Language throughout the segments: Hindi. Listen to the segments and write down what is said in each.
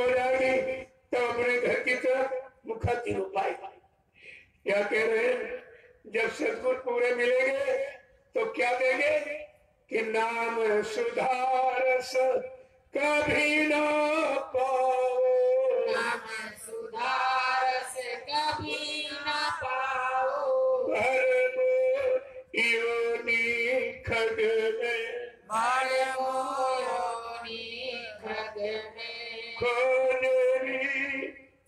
हो जाएगी तो अपने घर की तरफ मुखाती हो पाएगा। क्या कह रहे हैं? जब सदगुरु पूरे मिलेंगे तो क्या देंगे कि नाम सुधारस कभी ना पाओ, नाम सुधारस कभी ना पाओ, भरम योनि खग में, भरम योनि खग में, खोजरी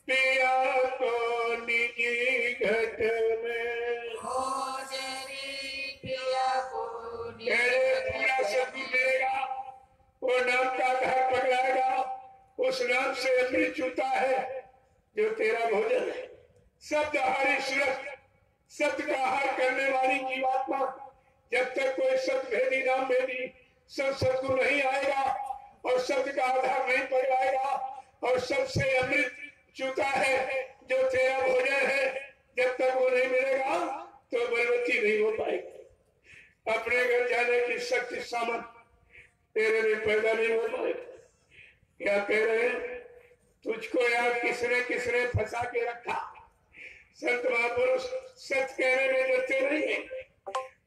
पिया को निजी घट में, खोजरी पिया को पूरा सदगुरु मिलेगा, वो नाम का घर पकड़ाएगा, उस नाम से अमृत चूता है जो तेरा भोजन है। शब्द आहारी सूरत, शब्द का आहार करने वाली जीवात्मा जब तक कोई शब्द भेदी नाम भेदी सदगुरु नहीं आएगा और शब्द का आधार नहीं पकड़ाएगा और सबसे अमृत चूता है जो तेरा भोजन है, जब तक वो नहीं मिलेगा तो बलवती नहीं हो पाएगी। अपने घर जाने की शक्ति सामर्थ तेरे में पैदा नहीं हो पाएगा। क्या कह रहे हैं? तुझको यार किसने फंसा के रखा? संत महापुरुष सच कहने में डरते नहीं है।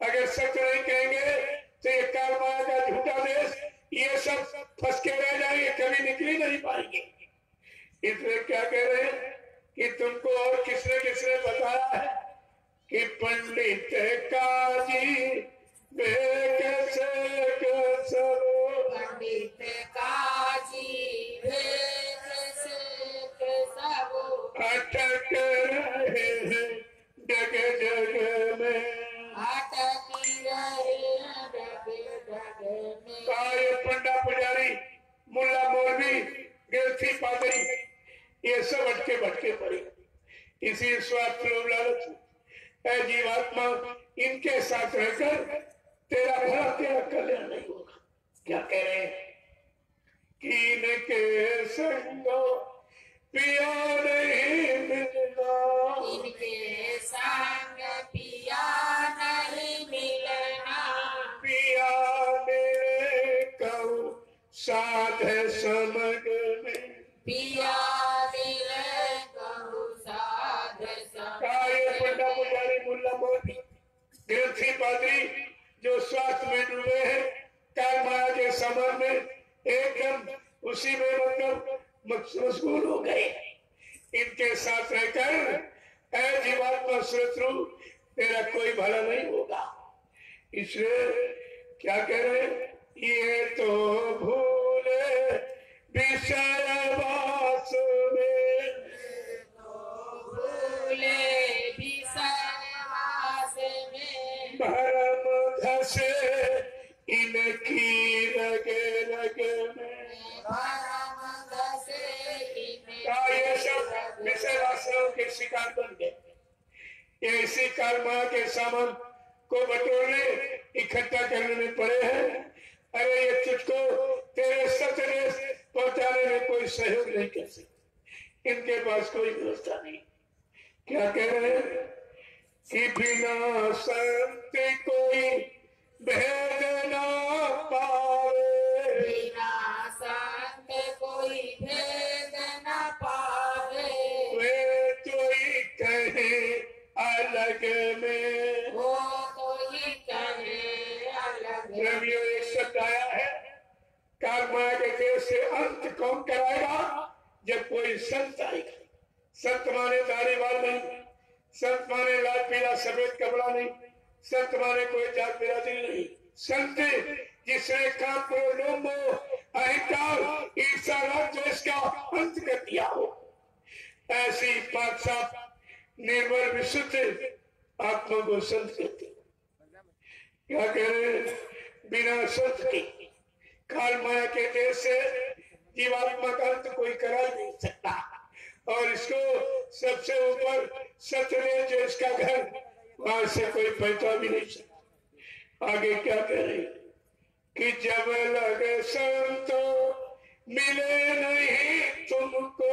अगर सच नहीं कहेंगे तो ये काल माया का झूठा देश ये सब फंस के रह जाएंगे, कभी निकल ही नहीं पाएंगे। इसलिए क्या कह रहे हैं कि तुमको और किसने बताया है कि पंडित काजी बेग से पंडित काजी भेद से सबो अटक रहे हैं जग जग में, अटक रहे हैं जग जग में। काय पंडा पुजारी मुल्ला मौलवी गिरथी पादरी ये सब भटके पड़े इसी स्वार्थ लोभ लालच है। जीवात्मा इनके साथ रहकर तेरा भला तेरा कल्याण नहीं होगा। क्या कह रहे हैं? कीन के संगो पिया नहीं मिलना, इनके संग पिया नहीं मिलना, पिया मेरे कहूँ साध समग में, पिया मिले कहु साध काय पंडा पुजारी मुल्ला मौलवी ग्रंथी पादरी जो स्वास्थ्य में डूबे हैं काल माया के समान में एकदम उसी में मतलब मशगूल हो गए। इनके साथ रहकर ऐ जीवात्मा शत्रु तेरा कोई भला नहीं होगा। इसलिए क्या कह रहे हैं? ये तो भूले विषय वास में, भूले विषयवास में, भरम धसे इनकी रग में, भरम धसे ये सब विषय वासनाओं के शिकार बन गए। ये इसी काल माया के सामान को बटोरने इकट्ठा करने में पड़े हैं। अरे ये तुझको तेरे सत्य में पहुंचाने में कोई सहयोग नहीं कर सकते, इनके पास कोई व्यवस्था नहीं। क्या कह रहे हैं कि बिना संत कोई भेद ना पावे, बिना संत कोई भेद न पावे, वे तो ही कहे अलग में। वो तो ही कहे अलग में। रवियों एक शब्द आया है काल माया के देश से अंत कौन कराएगा? जब कोई संत आएगा। संत माने दाढ़ी वाल नहीं, संत माने लाल पीला सफेद कपड़ा नहीं, संत माने कोई जात बिरादरी नहीं। संत जिसने काम को लोभ अहंकार ईर्षा राग द्वेष का अंत कर दिया हो, ऐसी पाक साफ निर्मल विशुद्ध आत्मा को संत कहते हैं। क्या कह रहे हैं? बिना संत के काल माया के देश से जीवात्मा का अंत कोई करा नहीं सकता। और इसको सबसे ऊपर सत्य जो इसका घर, वहां से कोई पहुंचा भी नहीं सकता। आगे क्या कह रहे हैं कि जब लगे संतो मिले नहीं तुमको,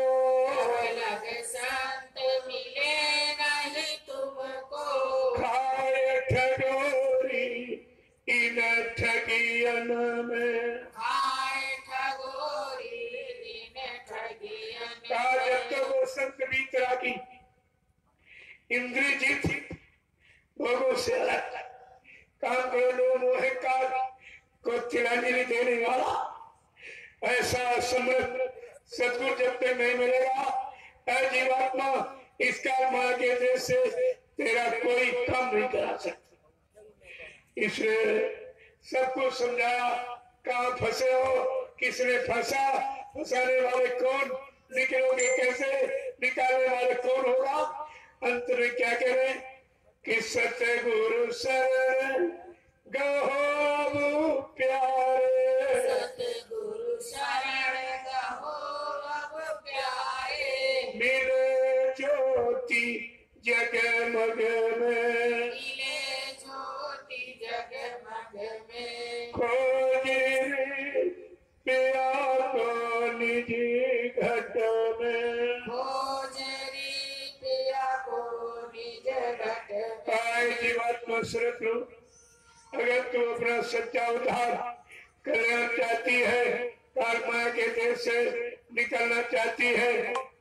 अलग संत मिले नहीं तुमको, खाए ठगोरी इन ठगियन में, खाए ठगोरी इन ठगियन इंद्रिय जीत भोगों से अलग, काम करो लो मोह काल को तिलांजलि देने वाला ऐसा समृद्ध सदगुरु जब तक नहीं मिलेगा, ऐ जीवात्मा इसका मां के देश से तेरा कोई काम नहीं करा सकता। इसलिए सबको समझाया, कहाँ फंसे हो, किसने फंसा, फंसाने वाले कौन, निकलोगे कैसे, निकालने वाले कौन होगा। अंत में क्या करें कि सतगुरु शरण गहो प्यारे, सतगुरु शरण गहो अब प्यारे, मिले ज्योति जगमग में, मिले ज्योति जगमग में, खोज पिया को निजी घट में, भोजरी पिया को निज घट में। आए जीवात्मा सुरत लो, अगर तू अपना सच्चा उद्धार करना चाहती है, काल के देश से निकलना चाहती है,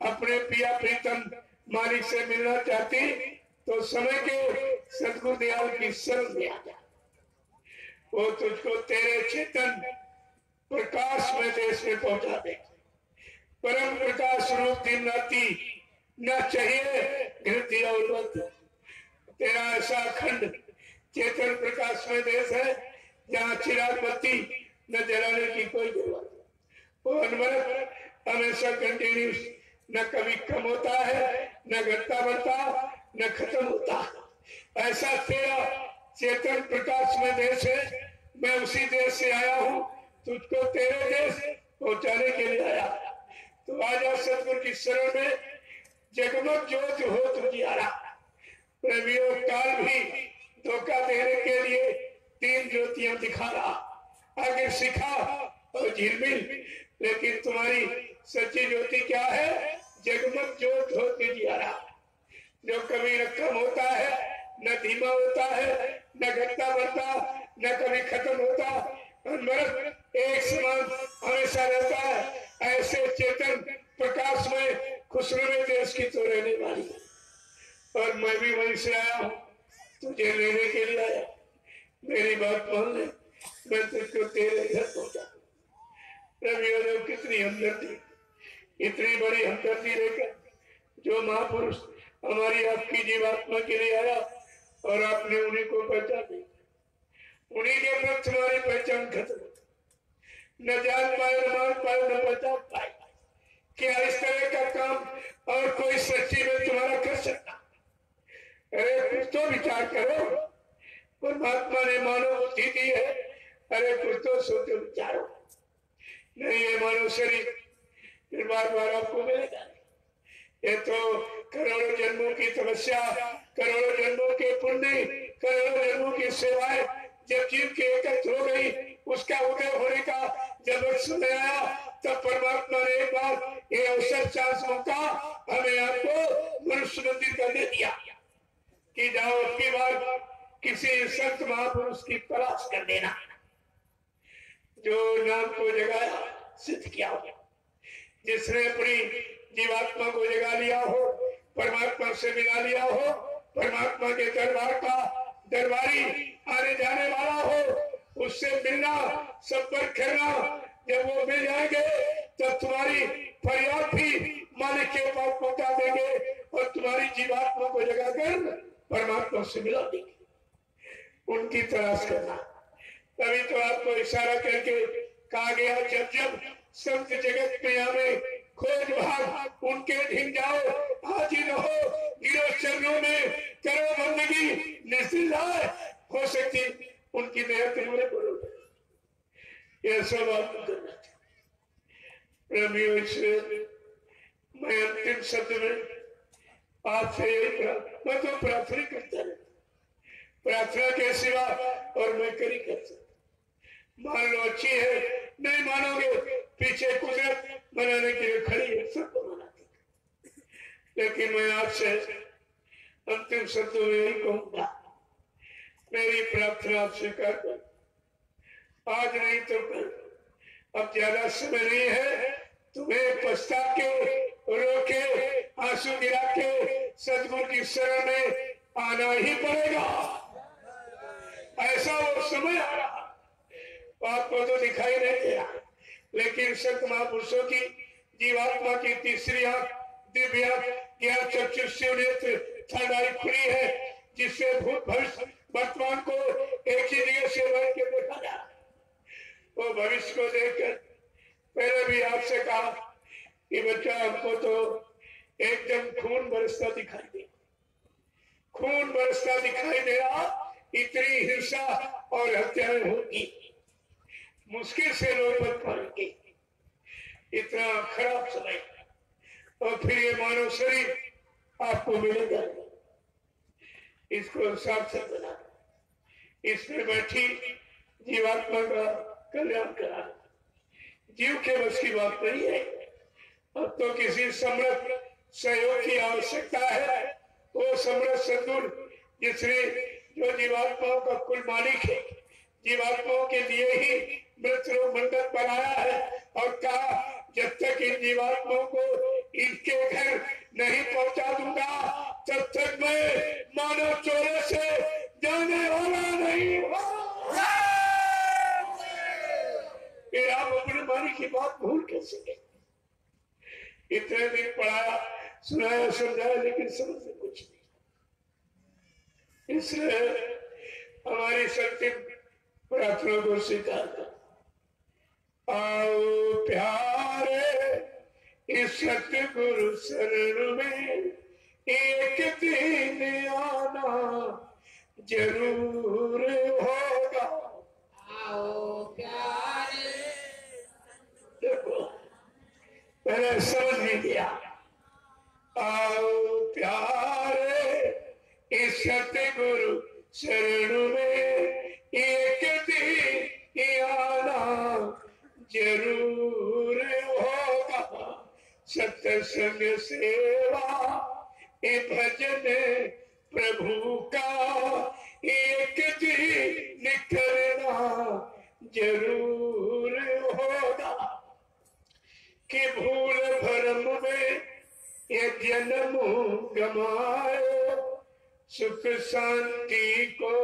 अपने पिया प्रीतम मालिक से मिलना चाहती, तो समय के सदगुरु दयाल की शरण में आ जा। वो तुझको तेरे चेतन प्रकाश में देश में पहुंचा दे। परम प्रकाश रूप दिन राति न चाहिए घृति और वध। तेरा ऐसा अखंड चेतन प्रकाश में देश है जहाँ चिराग बत्ती न जलाने की कोई जरूरत नहीं। वो अनवरत हमेशा कंटिन्यूस, न कभी कम होता है, न घटता बढ़ता, न खत्म होता। ऐसा तेरा चेतन प्रकाश में देश है। मैं उसी देश से आया हूँ, तुझको तेरे देश पहुंचाने के लिए आया। तो आजा सतगुरु की शरण में, जगमग ज्योत हो तुझियारा। प्रेमियों, काल भी धोखा देने के लिए 3 ज्योतियां दिखा रहा, आगे सिखा और झिलमिल, लेकिन तुम्हारी सच्ची ज्योति क्या है? जगमग ज्योत हो तुझियारा, जो कभी न कम होता है, न धीमा होता है, न घटता बढ़ता, न कभी खत्म होता, अनवरत एक समान हमेशा रहता है। ऐसे चेतन प्रकाश में खुशनुमे देश की तो रहने वाली है। और मैं भी वहीं से आया हूँ, तुझे लेने के लिए आया। मेरी बात मान ले, मैं तुझको तेरे घर पहुंचा दूं। रवियों ने कितनी हमदर्दी, इतनी बड़ी हमदर्दी लेकर जो महापुरुष हमारी आपकी जीवात्मा के लिए आया, और आपने उन्हीं को पहचान दी। उन्हीं के प्रति तुम्हारी पहचान खत्म, न जान पाए, न मान पाए, न पहचान पाए। क्या इस तरह का काम और कोई सच्ची में तुम्हारा कर सकता? अरे कुछ तो विचार करो, परमात्मा ने मानव बुद्धि दी है, अरे कुछ तो सोचो विचारो। नहीं ये मानव शरीर फिर बार बार आपको मिलेगा। ये तो करोड़ों जन्मों की तपस्या, करोड़ों जन्मों के पुण्य, करोड़ों जन्मों की सेवाएं जब जीव के एकत्र हो गई, उसका उदय होने का जब समय आया, तब परमात्मा ने एक बार ये अवसर, चांस, मौका हमें आपको मनुष्य मंदिर का दे दिया कि जाओ अपनी बार किसी संत महापुरुष की तलाश कर देना, जो नाम को जगाया, सिद्ध किया हो, जिसने अपनी जीवात्मा को जगा लिया हो, परमात्मा से मिला लिया हो, परमात्मा के दरबार का दरबारी आने जाने वाला हो, उससे मिलना, संपर्क करना। जब वो मिल जाएंगे तब तुम्हारी फरियाद भी मालिक के पास पहुंचा देंगे और तुम्हारी जीवात्मा को जगाकर परमात्मा से मिला देंगे। उनकी तलाश करना। तभी तो आपको इशारा करके कहा गया, जब जब संत जगत में आवे, खोज भाग उनके ढिंग जाओ, हाजिर रहो गिरो चरणों में, करो बंदगी निस्सिंदाय, हो सकती उनकी दया तुम्हारे पर हो। यह सब आपको करना चाहिए। मैं अंतिम शब्द में आपसे मैं तो प्रार्थना करता रहता, प्रार्थना के सिवा और मैं करी कर सकता। मान लो अच्छी है, नहीं मानोगे, पीछे कुदरत बनाने के लिए खड़ी है, सबको बनाती। लेकिन मैं आपसे अंतिम शब्दों में यही कहूंगा, मेरी प्रार्थना आप स्वीकार कर, आज नहीं तो कल। अब ज्यादा समय नहीं है, तुम्हें पछता के, रो के, आंसू गिरा के, सतगुरु की शरण में आना ही पड़ेगा। ऐसा वो समय आ रहा, आपको तो दिखाई नहीं दे रहा, लेकिन संत महापुरुषों की जीवात्मा की तीसरी आंख, दिव्य आंख, ज्ञान चक्षुष्य नेत्र, थर्ड आई खुली है, जिससे भूत भविष्य वर्तमान को एक ही जगह से बैठ के देखा जा। वो भविष्य को देखकर पहले भी आपसे कहा कि बच्चा हमको तो एकदम खून बरसता दिखाई दे, खून बरसता दिखाई दे रहा, इतनी हिंसा और हत्याएं होगी, मुश्किल से लोग बच पाएंगे, इतना खराब समय। और फिर ये मानव शरीर आपको मिलेगा, इसको सार्थक बना, इसमें बैठी जीवात्मा का कल्याण करा। जीव के बस की बात नहीं है, अब तो किसी समर्थ सहयोग की आवश्यकता है। वो समर्थ सद्गुरु जिसने जो जीवात्माओं का कुल मालिक है, जीवात्माओं के लिए ही मृत्यु मंडप बनाया है और कहा जब तक इन जीवात्माओं को इनके घर नहीं पहुंचा दूंगा तब तक मैं मानव चोरे से जाने वाला नहीं हूं। फिर आप अपने मालिक की बात भूल कैसे गए? इतने दिन पढ़ाया, सुनाया, समझाया, लेकिन समझ में कुछ नहीं। इसलिए हमारी शक्ति प्रार्थना को स्वीकार कर। आओ प्यारे इस सतगुरु शरण में एक दिन आना जरूर होगा। आओ प्यारे, देखो मैंने समझ नहीं दिया। आओ प्यारे इस सतगुरु शरण में एक दिन आना जरूर होगा। सत्संग सेवा ये भजन प्रभु का एक दिन करना जरूर होगा। कि भूल भरम में ये जन्म गमाए, सुख शांति को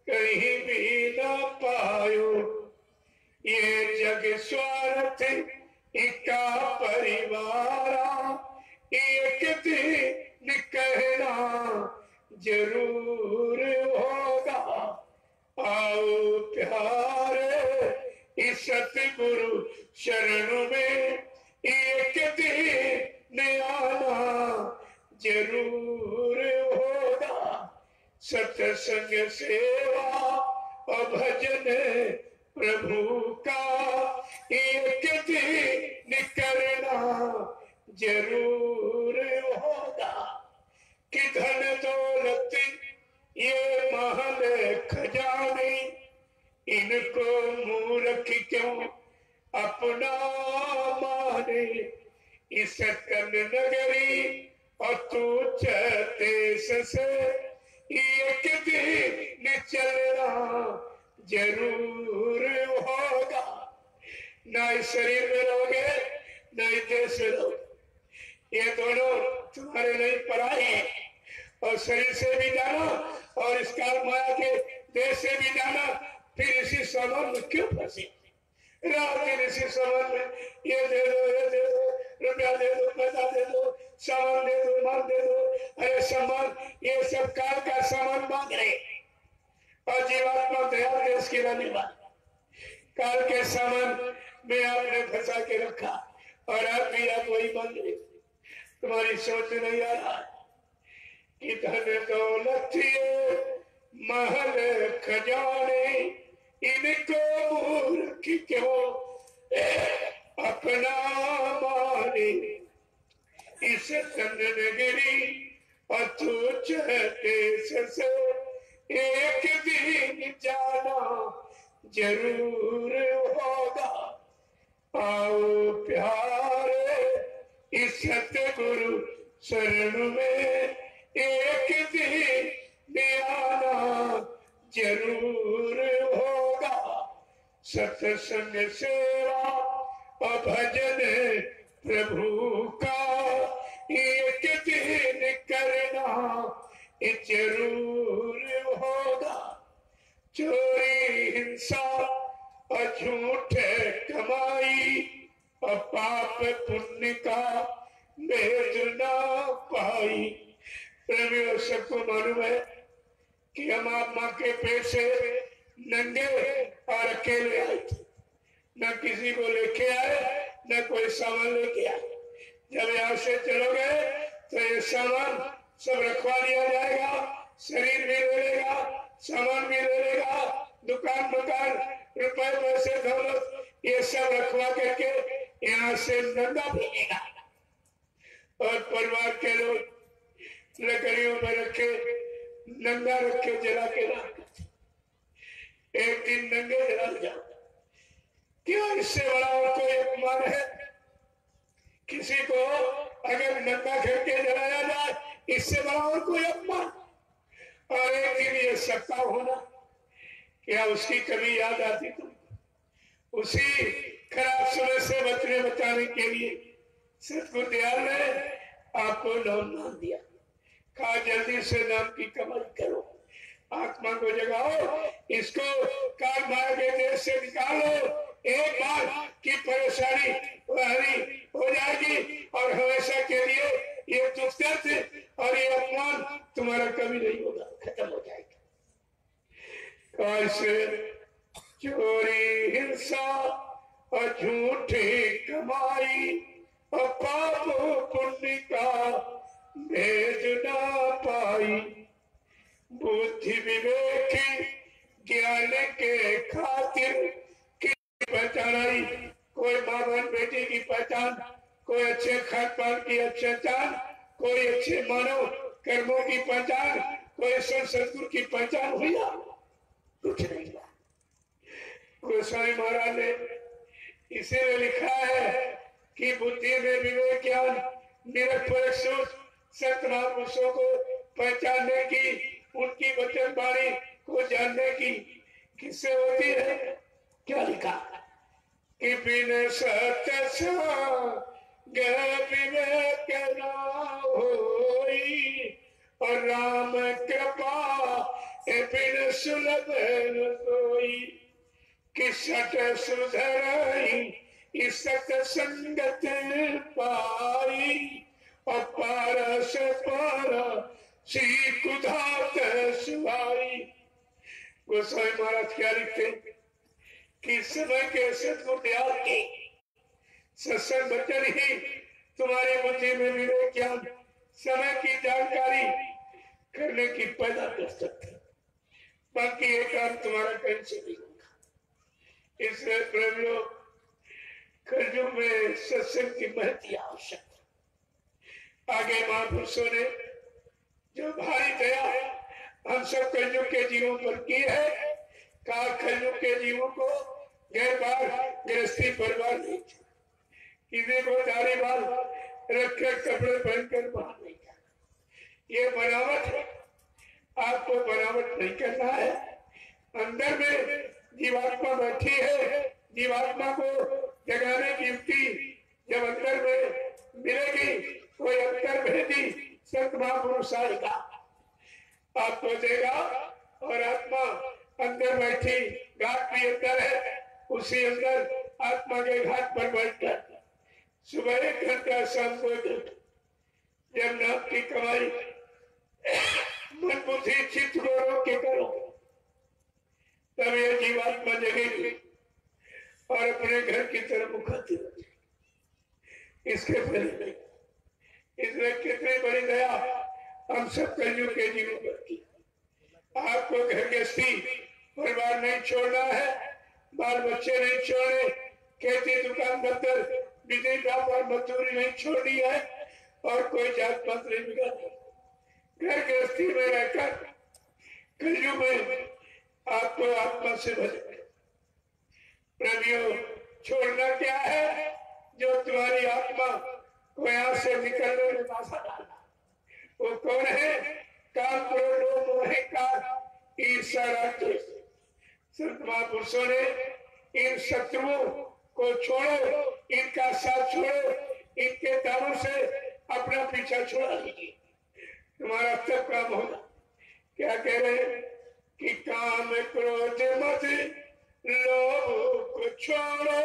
कहीं भी न पायो। ये जग स्वार्थ इका परिवारा एक दिन कहना जरूर होगा। आओ प्यारे इस सतगुरु शरण में एक दिन आना जरूर होगा। सत्संग सेवा और भजन प्रभु का एक दिन करना जरूर होगा। कि धन दौलत ये महल खजाने, इनको मूर्ख क्यों अपना माने। इस कन नगरी और तुच्छ देश से एक दिन चलना जरूर होगा। ना इस शरीर में रहोगे, ना इस देश में रहोगे। ये दोनों तुम्हारे नहीं पराए हैं। और शरीर से भी जाना और इस काल माया के देश से भी जाना, फिर इसी सामान में क्यों फंसे? रात दिन इसी सामान में ये दे दो, रुपया दे दो, पैसा दे दो, सामान दे दो, माल दे दो। अरे सामान, ये सब काल का सामान मांग रहे। और जीवात्मा दयाल देश की रहने वाली, काल के सामान में आपने फंसा के रखा और आप भी आप वही मांग रहे। तुम्हारी सोच नहीं आ रहा कि धन दौलत महल खजाने, इनको मूर्ख क्यों अपना माने। इस तन नगरी और तुच्छ देश से एक दिन जाना जरूर होगा। आओ प्यारे इस सतगुरु शरण में एक दिन आना जरूर होगा। सत्संग सेवा और भजन प्रभु का एक दिन कर जरूर होगा। चोरी हिंसा और झूठे कमाई और पाप पुण्य का भेद ना पाई। प्रेमियों, सबको मालूम है कि हम आप माँ के पेट से नंगे और अकेले आए थे, न किसी को लेके आए न कोई सामान लेके आए। जब यहाँ से चलोगे तो ये सामान सब रखवा लिया जाएगा, शरीर भी ले लेगा, सामान भी ले लेगा, दुकान मकान रुपए पैसे दौलत ये सब रखवा करके यहाँ से नंगा भेजेगा। और परिवार के लोग लकड़ियों में रखे नंगा रखे जला के एक दिन नंगे जला जाओ। क्यों? इससे बड़ा और कोई अपमान है? किसी को अगर नंगा करके जलाया जाए इससे बड़ा और कोई अपमान? और एक दिन ये सबका होना, क्या उसकी कभी याद आती तुमको? उसी खराब समय से बचाने के लिए सतगुरु दयाल ने आपको नाम दिया। कहा जल्दी से नाम की कमाई करो, आत्मा को जगाओ, इसको काल माया के देश से निकालो। एक बार की परेशानी हरी हो जाएगी और हमेशा के लिए ये दुख दर्द और ये अपमान तुम्हारा कभी नहीं होगा, खत्म हो जाएगा। और चोरी हिंसा और झूठी कमाई और पाप पुण्य का भेद ना पाई। बुद्धि विवेक ज्ञान के खातिर की पहचान आई। कोई माँ बहन बेटी की पहचान, कोई अच्छे खान पान की पहचान, कोई अच्छे मानव कर्मों की पहचान, कोई सदगुरु की पहचान हुई? कुछ नहीं हुआ। गोस्वामी महाराज ने इसीलिए लिखा है कि बुद्धि में विवेक ज्ञान निरपेक्ष सोच संत महापुरुषों को पहचानने की, उनकी वचन वाणी को जानने की किससे होती है? क्या लिखा कि बिन सत्य विवेक ना होई और राम कृपा बिन सुलभ न कोई। कि सत सुधरई सत संगत पाई और पार से पार श्री कुधात सुहाई। गोस्वामी महाराज क्या लिखते कि समय के सतगुरु दयाल के सत्संग वचन ही तुम्हारी बुद्धि में विवेक ज्ञान समय की जानकारी करने की पैदा कर सकते, बाकी ये काम तुम्हारा कहीं से नहीं होगा। इसलिए प्रेमियों, कलयुग में सत्संग की महती आवश्यकता। आगे महापुरुषों ने जो भारी दया हम सब कलयुग के जीवों पर की है, कहा कलयुग के जीवों को घर बार गृहस्थी परिवार नहीं छोड़ा, किसी को दाढ़ी बाल रखे कपड़े पहनकर बाहर नहीं जाना। ये बनावट है, आपको बनावट नहीं करना है। अंदर में जीवात्मा बैठी है, जीवात्मा को जगाने की युक्ति जब अंदर में मिलेगी, कोई अंतर भेदी संत महापुरुष आएगा, आपको देगा। और आत्मा अंदर बैठी, घाट भी अंदर है, उसी अंदर आत्मा के घाट पर बैठकर सुबह 1 घंटा, शाम को 1 घंटा जब नाम की कमाई मन बुद्धि चित्त को रोक के करो, तब ये जीवात्मा जगेगी और अपने घर की तरफ मुखाती हो जाएगी। इसके पहले नहीं। इसलिए कितनी बड़ी दया हम सब कलयुग के जीवों पर की। आपको घर गृहस्थी परिवार नहीं छोड़ना है, बाल बच्चे नहीं छोड़े, खेती दुकान दफ्तर बिजली व्यापार मजदूरी नहीं छोड़नी है और कोई जात पात नहीं बिगाड़नी। घर गृहस्थी में रहकर कलयुग में आपको आत्मा से भरे। प्रेमियों, छोड़ना क्या है? जो तुम्हारी आत्मा को यहाँ से निकलने में बाधा डालना, वो कौन है? काम, क्रोध, लोभ, मोह, अहंकार, ईर्ष्या, राग, द्वेष। संत महापुरुषों ने इन शत्रुओं को छोड़ो, इनका साथ छोड़ो, इनके दामों से अपना पीछा छोड़ा लीजिए, तुम्हारा सब काम होगा। क्या कह रहे हैं कि काम क्रोध मत लोभ को छोड़ो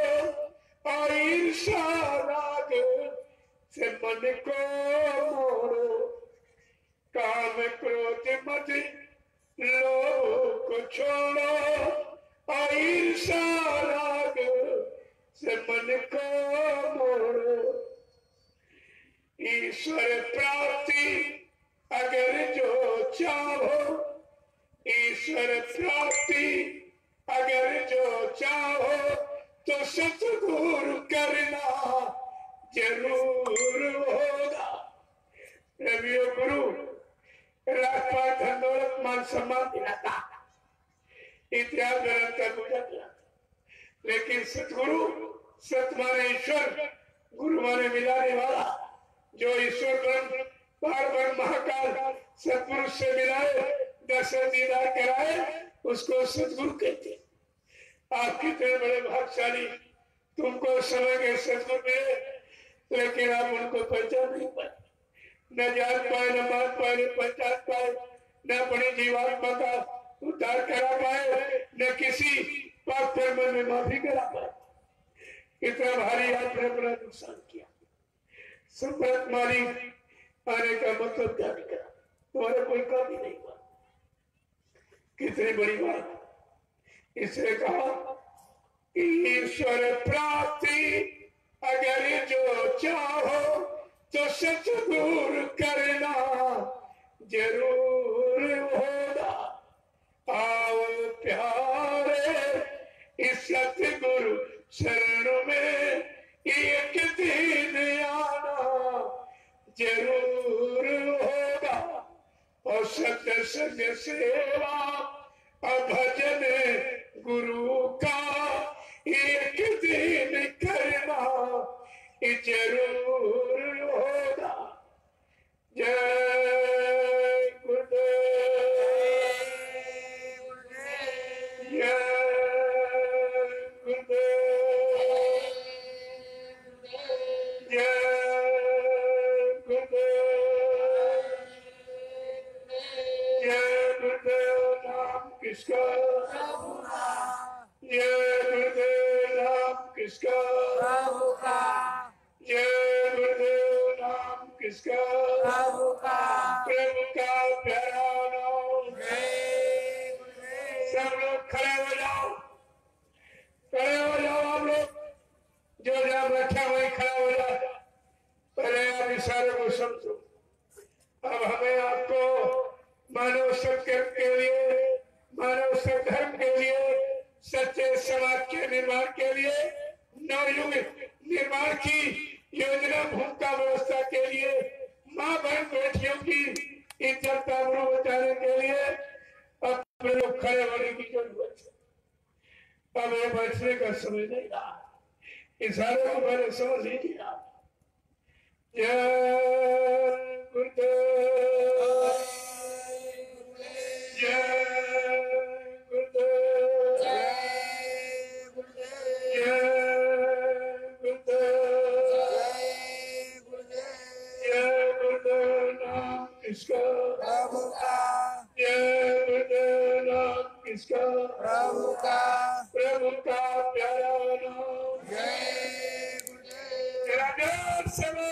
और ईर्ष्या राग से मन को मोड़ो। काम क्रोध मत लोभ को छोड़ो और ईर्ष्या राग से मन को मोड़ो। ईश्वर प्राप्ति अगर जो चाहो, ईश्वर प्राप्ति अगर जो चाहो तो सतगुरु करना जरूर होगा। रवियो गुरु राजपाट धन दौलत मान सम्मान दिलाता, इतिहास ग्रंथ का पूजा दिलाता, लेकिन सतगुरु सत माने ईश्वर, गुरु माने मिलाने वाला। जो ईश्वर ब्रह्म बार बार महाकाल सतपुरुष से मिलाए, दर्शन दीदार कराए, उसको सतगुरु कहते। आप कितने बड़े भाग्यशाली, तुमको समय के सतगुरु मिले, लेकिन आप उनको पहचान नहीं पाए, न जान पाए, न मान पाए, न पहचान पाए, न अपनी जीवात्मा का उद्धार करा पाए, न किसी पाप कर्म में माफी करा पाए। इतना भारी आपने अपना नुकसान किया। संपत मारी आने का मतलब क्या निकला? तुम्हारा कोई काम ही नहीं हुआ। कितनी बड़ी बात। इसने कहा कि ईश्वर प्राप्ति अगर जो चाहो तो सतगुरु करना जरूर होगा। आओ प्यारे इस सतगुरु शरण में एक दिन आना जरूर होगा। और सत्संग सेवा और भजन गुरु का एक दिन करना जरूर होगा। जय गुरुदेव, जय गुरुदेव, जय गुरुदेव, जय गुरुदेव नाम किसका, जय गुरुदेव नाम किसका, प्रभु का, जय गुरुदेव नाम किसका, प्रभु का, प्रभु का प्यारा नाम। जय गुरुदेव। सब लोग खड़े हो जाओ, खड़े हो जाओ। आप लोग जो जहाँ बैठा वही खड़ा हो जाओ। पहले आप इशारे को समझो। अब हमें आपको मानव सत्य के लिए, मानव धर्म के लिए, सच्चे समाज के निर्माण के लिए, नवयुग निर्माण की योजना, भूमिका व्यवस्था के लिए, माँ बहन बेटियों की इज्जत का गुरु बचाने के लिए अपने लोग खड़े होने की जरूरत है। अब ये बैठने का समय नहीं रहा। इशारे को पहले समझ लीजिए आप। जय गुरुदेव, जय गुरुदेव, जय गुरुदेव, जय गुरुदेव, जय गुरुदेव। जय गुरुदेव नाम किसका, प्रभु का, जय गुरुदेव नाम किसका, प्रभु का, प्रभु का प्यारा नाम। जय गुरुदेव। तेरा जोर से बोल।